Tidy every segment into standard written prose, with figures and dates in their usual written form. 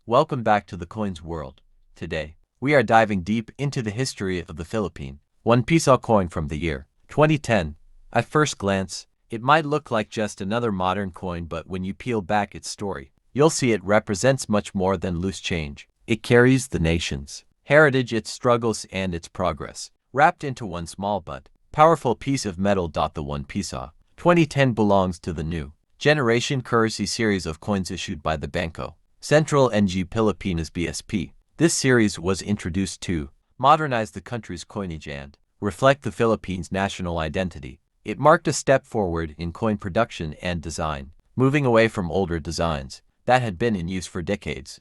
Welcome back to the coins world. Today, we are diving deep into the history of the Philippine. One piso coin from the year 2010. At first glance, it might look like just another modern coin, but when you peel back its story, you'll see it represents much more than loose change. It carries the nation's heritage, its struggles, and its progress, wrapped into one small but powerful piece of metal. The one piso 2010 belongs to the new generation currency series of coins issued by the Banco Central ng Pilipinas (BSP). This series was introduced to modernize the country's coinage and reflect the Philippines' national identity. It marked a step forward in coin production and design, moving away from older designs that had been in use for decades.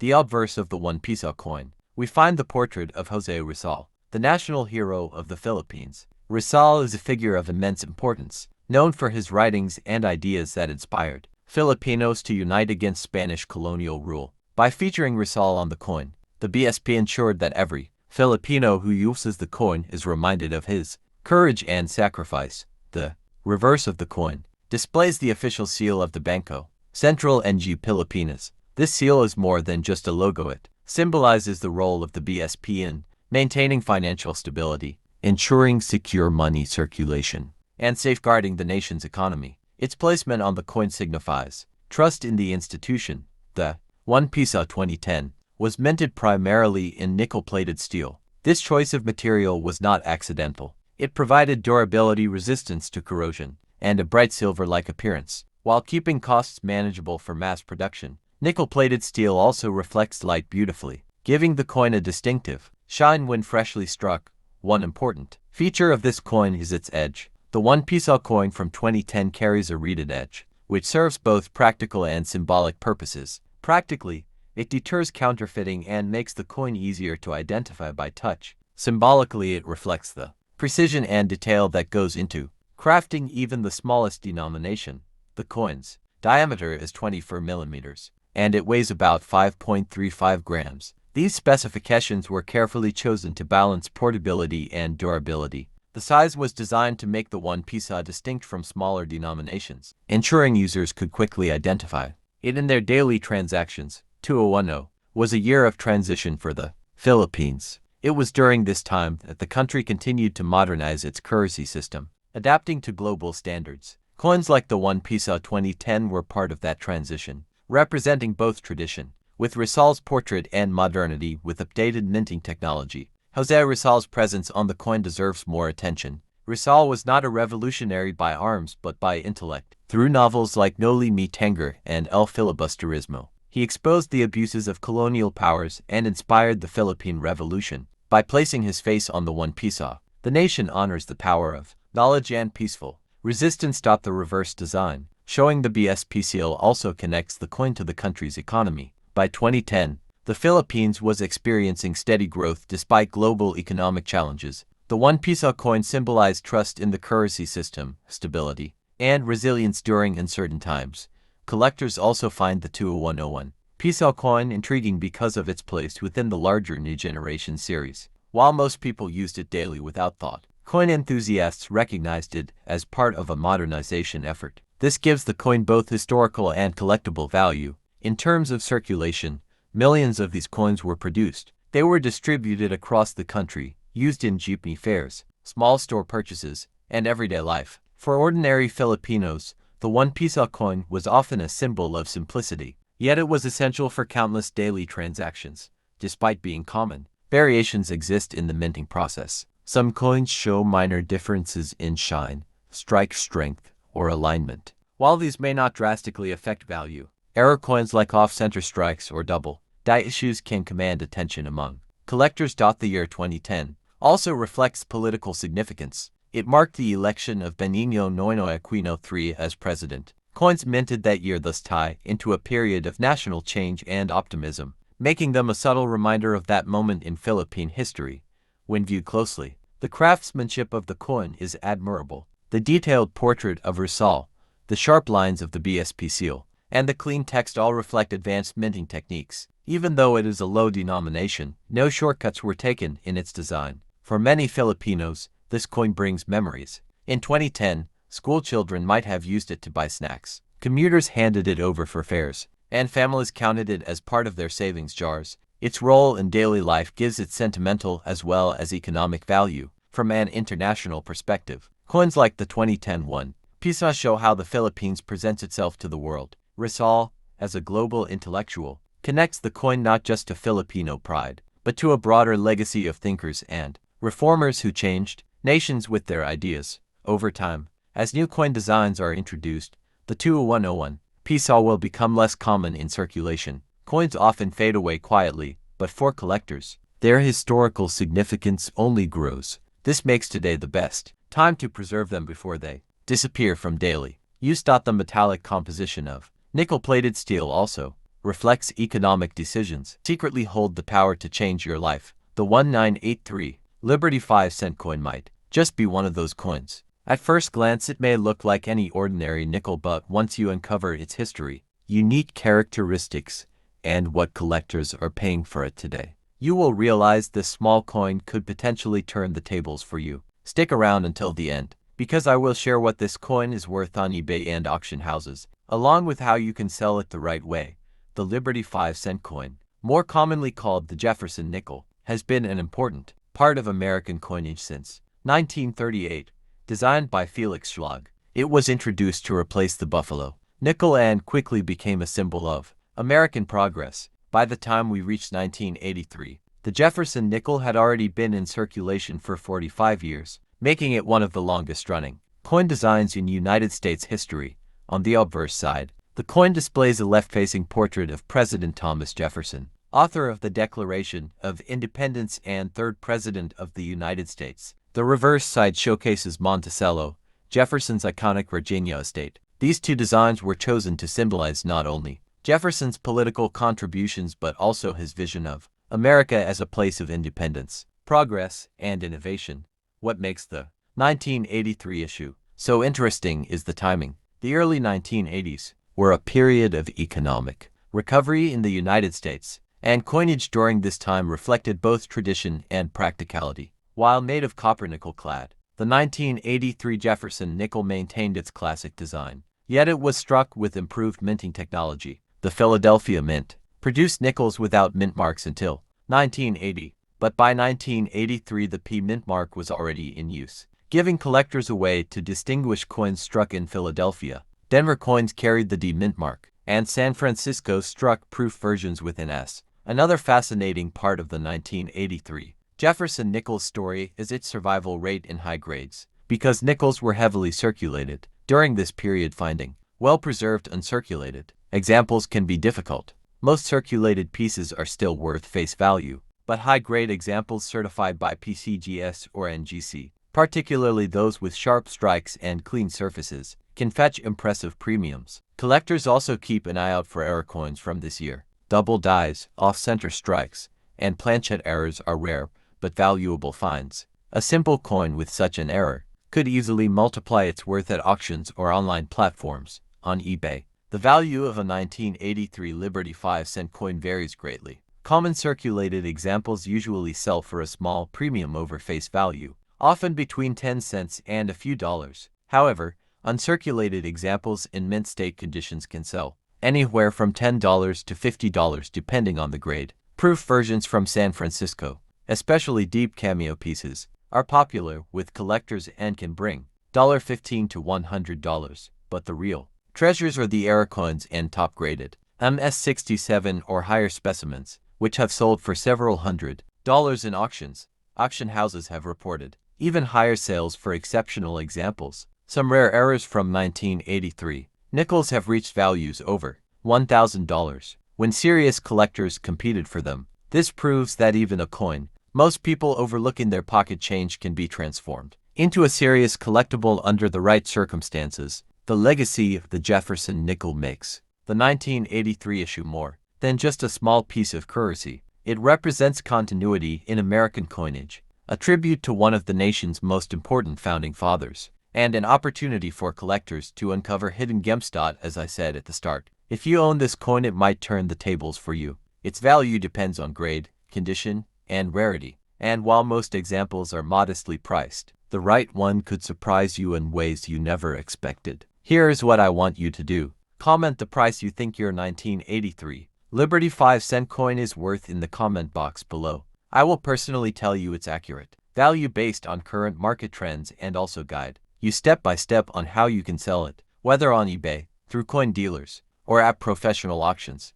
The obverse of the one piso coin, we find the portrait of Jose Rizal, the national hero of the Philippines. Rizal is a figure of immense importance, known for his writings and ideas that inspired Filipinos to unite against Spanish colonial rule. By featuring Rizal on the coin, the BSP ensured that every Filipino who uses the coin is reminded of his courage and sacrifice. The reverse of the coin displays the official seal of the Banco Central ng Pilipinas. This seal is more than just a logo. It symbolizes the role of the BSP in maintaining financial stability, ensuring secure money circulation, and safeguarding the nation's economy. Its placement on the coin signifies trust in the institution. The one piso 2010 was minted primarily in nickel-plated steel. This choice of material was not accidental. It provided durability, resistance to corrosion, and a bright silver-like appearance, while keeping costs manageable for mass production. Nickel-plated steel also reflects light beautifully, giving the coin a distinctive shine when freshly struck. One important feature of this coin is its edge. The one piso coin from 2010 carries a reeded edge, which serves both practical and symbolic purposes. Practically, it deters counterfeiting and makes the coin easier to identify by touch. Symbolically, it reflects the precision and detail that goes into crafting even the smallest denomination. The coin's diameter is 24 millimeters, and it weighs about 5.35 grams. These specifications were carefully chosen to balance portability and durability. The size was designed to make the one piso distinct from smaller denominations, ensuring users could quickly identify it in their daily transactions. 2010 was a year of transition for the Philippines. It was during this time that the country continued to modernize its currency system, adapting to global standards. Coins like the one piso 2010 were part of that transition, representing both tradition, with Rizal's portrait, and modernity with updated minting technology. Jose Rizal's presence on the coin deserves more attention. Rizal was not a revolutionary by arms but by intellect. Through novels like Noli Me Tangere and El Filibusterismo, he exposed the abuses of colonial powers and inspired the Philippine Revolution. By placing his face on the one piso, the nation honors the power of knowledge and peaceful resistance. The reverse design, showing the BSP seal, also connects the coin to the country's economy. By 2010, the Philippines was experiencing steady growth despite global economic challenges. The one piso coin symbolized trust in the currency system, stability, and resilience during uncertain times. Collectors also find the 2101 piso coin intriguing because of its place within the larger New Generation series. While most people used it daily without thought, coin enthusiasts recognized it as part of a modernization effort. This gives the coin both historical and collectible value. In terms of circulation, millions of these coins were produced. They were distributed across the country, used in jeepney fares, small store purchases, and everyday life. For ordinary Filipinos, the one piso coin was often a symbol of simplicity, yet it was essential for countless daily transactions. Despite being common, variations exist in the minting process. Some coins show minor differences in shine, strike strength, or alignment. While these may not drastically affect value, error coins like off-center strikes or double-die issues can command attention among collectors. The year 2010 also reflects political significance. It marked the election of Benigno Noynoy Aquino III as president. Coins minted that year thus tie into a period of national change and optimism, making them a subtle reminder of that moment in Philippine history. When viewed closely, the craftsmanship of the coin is admirable. The detailed portrait of Rizal, the sharp lines of the BSP seal, and the clean text all reflect advanced minting techniques. Even though it is a low denomination, no shortcuts were taken in its design. For many Filipinos, this coin brings memories. In 2010, school children might have used it to buy snacks. Commuters handed it over for fares, and families counted it as part of their savings jars. Its role in daily life gives it sentimental as well as economic value. From an international perspective, coins like the 2010 one piso show how the Philippines presents itself to the world. Rizal, as a global intellectual, connects the coin not just to Filipino pride, but to a broader legacy of thinkers and reformers who changed nations with their ideas. Over time, as new coin designs are introduced, the 2101 piso will become less common in circulation. Coins often fade away quietly, but for collectors, their historical significance only grows. This makes today the best time to preserve them before they disappear from daily use. The metallic composition of nickel-plated steel also reflects economic decisions. Secretly hold the power to change your life. The 1983 Liberty 5-cent coin might just be one of those coins. At first glance it may look like any ordinary nickel, but once you uncover its history, unique characteristics, and what collectors are paying for it today, you will realize this small coin could potentially turn the tables for you. Stick around until the end, because I will share what this coin is worth on eBay and auction houses, along with how you can sell it the right way. The Liberty 5-cent coin, more commonly called the Jefferson nickel, has been an important part of American coinage since 1938. Designed by Felix Schlag, it was introduced to replace the buffalo nickel and quickly became a symbol of American progress. By the time we reached 1983, the Jefferson nickel had already been in circulation for 45 years, making it one of the longest-running coin designs in United States history. On the obverse side, the coin displays a left-facing portrait of President Thomas Jefferson, author of the Declaration of Independence and third President of the United States. The reverse side showcases Monticello, Jefferson's iconic Virginia estate. These two designs were chosen to symbolize not only Jefferson's political contributions but also his vision of America as a place of independence, progress, and innovation. What makes the 1983 issue so interesting is the timing. The early 1980s were a period of economic recovery in the United States, and coinage during this time reflected both tradition and practicality. While made of copper nickel clad, the 1983 Jefferson nickel maintained its classic design, yet it was struck with improved minting technology. The Philadelphia Mint produced nickels without mint marks until 1980, but by 1983 the P mint mark was already in use, giving collectors a way to distinguish coins struck in Philadelphia. Denver coins carried the D mint mark, and San Francisco struck proof versions with an S. Another fascinating part of the 1983 Jefferson nickel's story is its survival rate in high grades. Because nickels were heavily circulated during this period, finding well-preserved uncirculated examples can be difficult. Most circulated pieces are still worth face value, but high-grade examples certified by PCGS or NGC, particularly those with sharp strikes and clean surfaces, can fetch impressive premiums. Collectors also keep an eye out for error coins from this year. Double dies, off-center strikes, and planchet errors are rare but valuable finds. A simple coin with such an error could easily multiply its worth at auctions or online platforms. On eBay, the value of a 1983 Liberty 5-cent coin varies greatly. Common circulated examples usually sell for a small premium over face value, often between 10 cents and a few dollars. However, uncirculated examples in mint state conditions can sell anywhere from $10 to $50 depending on the grade. Proof versions from San Francisco, especially deep cameo pieces, are popular with collectors and can bring $15 to $100, but the real treasures are the error coins and top-graded MS-67 or higher specimens, which have sold for several $100s in auctions. Auction houses have reported even higher sales for exceptional examples. Some rare errors from 1983 nickels have reached values over $1,000 when serious collectors competed for them. This proves that even a coin most people overlook in their pocket change can be transformed into a serious collectible under the right circumstances. The legacy of the Jefferson nickel makes the 1983 issue more than just a small piece of currency. It represents continuity in American coinage, a tribute to one of the nation's most important founding fathers, and an opportunity for collectors to uncover hidden gems. As I said at the start, if you own this coin, it might turn the tables for you. Its value depends on grade, condition, and rarity, and while most examples are modestly priced, the right one could surprise you in ways you never expected. Here's what I want you to do. Comment the price you think your 1983 Liberty 5-cent coin is worth in the comment box below. I will personally tell you its accurate value based on current market trends and also guide you step by step on how you can sell it, whether on eBay, through coin dealers, or at professional auctions.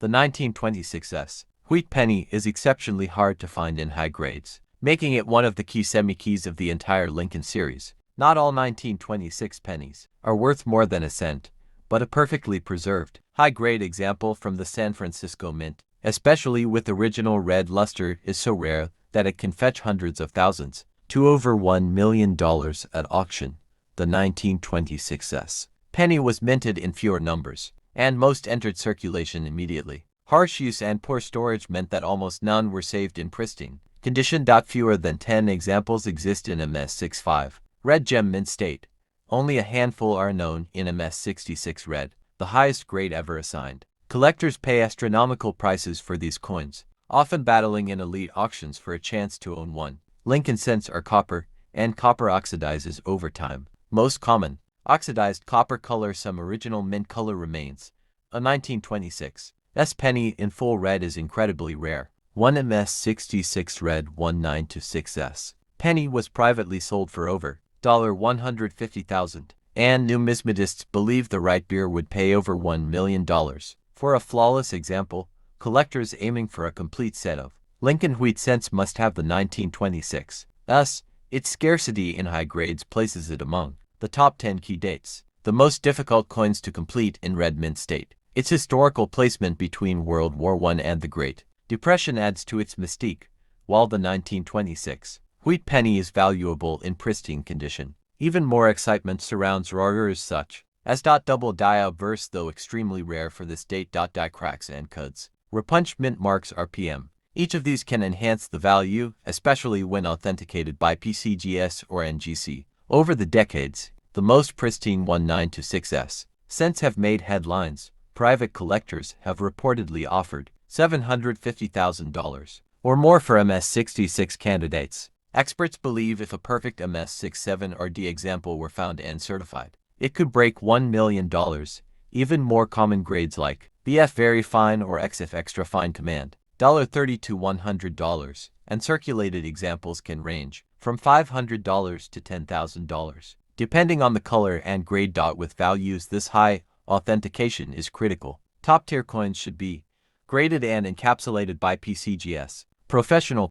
The 1926 wheat penny is exceptionally hard to find in high grades, making it one of the key semi-keys of the entire Lincoln series. Not all 1926 pennies are worth more than a cent, but a perfectly preserved, high-grade example from the San Francisco Mint, especially with original red luster, is so rare that it can fetch hundreds of thousands to over $1 million at auction. The 1926 penny was minted in fewer numbers, and most entered circulation immediately. Harsh use and poor storage meant that almost none were saved in pristine condition. Fewer than 10 examples exist in MS65 red gem mint state. Only a handful are known in MS66 red, the highest grade ever assigned. Collectors pay astronomical prices for these coins, often battling in elite auctions for a chance to own one. Lincoln cents are copper, and copper oxidizes over time. Most common oxidized copper color. Some original mint color remains. A 1926 penny in full red is incredibly rare. One MS66 red 1926 penny was privately sold for over $150,000, and numismatists believe the right beer would pay over $1 million for a flawless example. Collectors aiming for a complete set of Lincoln wheat cents must have the 1926. Thus, its scarcity in high grades places it among the top 10 key dates, the most difficult coins to complete in red mint state. Its historical placement between World War I and the Great Depression adds to its mystique, while the 1926 wheat penny is valuable in pristine condition. Even more excitement surrounds rares such as double die obverse, though extremely rare for this date. Die cracks and cuds were punch mint marks RPM. Each of these can enhance the value, especially when authenticated by PCGS or NGC. Over the decades, the most pristine 1926 cents have made headlines. Private collectors have reportedly offered $750,000 or more for MS66 candidates. Experts believe if a perfect MS67 RD example were found and certified, it could break $1 million. Even more common grades like BF Very Fine or XF Extra Fine command $30 to $100, and circulated examples can range from $500 to $10,000, depending on the color and grade. With values this high, authentication is critical. Top-tier coins should be graded and encapsulated by PCGS professional